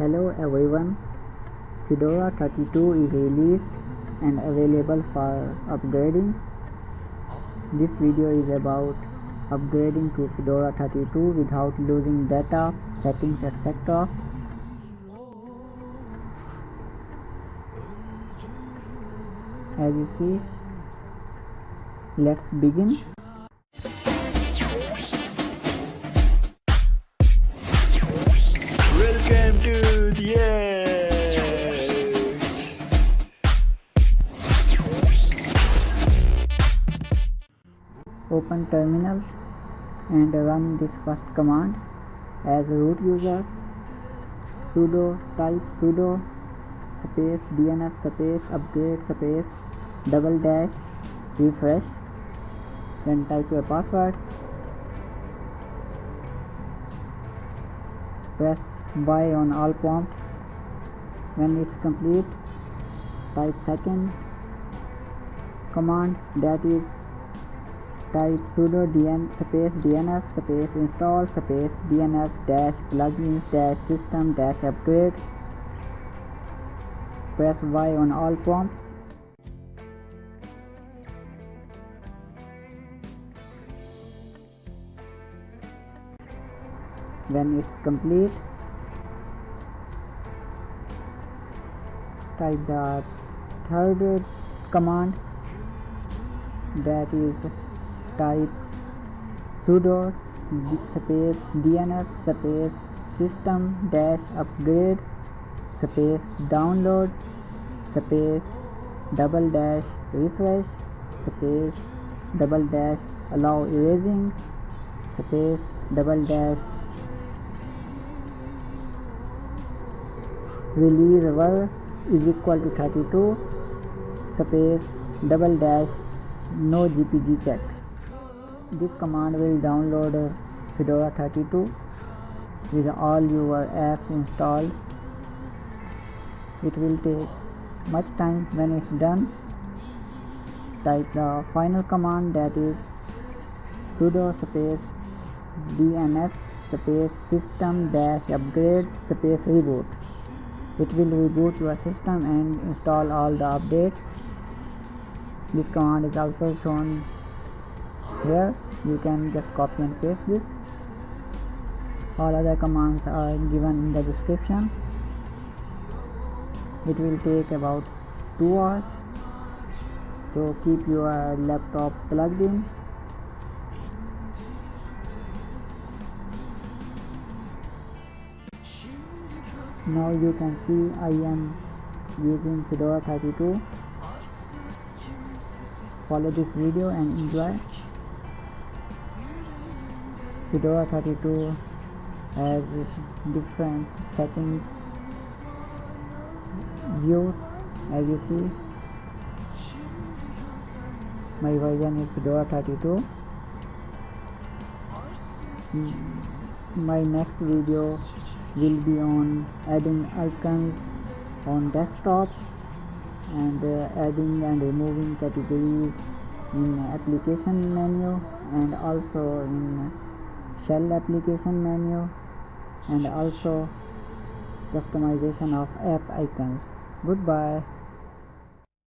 Hello everyone, Fedora 32 is released and available for upgrading. This video is about upgrading to Fedora 32 without losing data, settings, etc. As you see, let's begin. Welcome to the edge. Open terminal and run this first command. As a root user, type sudo space dnf space upgrade space -- refresh, then type your password. Press Y on all prompts. When it's complete, type second command, that is type sudo dnf space install space dnf-plugin-system-upgrade. Press Y on all prompts. When it's complete, type the third command, that is type sudo space dnf space system-upgrade space download space -- refresh space -- allow erasing space -- release var is equal to 32 space -- no GPG check. This command will download Fedora 32 with all your apps installed. It will take much time. When it's done, type the final command, that is sudo space dnf space system-upgrade space reboot. It will reboot your system and install all the updates. This command is also shown here. You can just copy and paste this. All other commands are given in the description. It will take about 2 hours, so keep your laptop plugged in. Now you can see I am using Fedora 32. Follow this video and enjoy. Fedora 32 has different settings views. As you see, my version is Fedora 32. My next video will be on adding icons on desktop and adding and removing categories in application menu, and also in shell application menu, and also customization of app icons. Goodbye.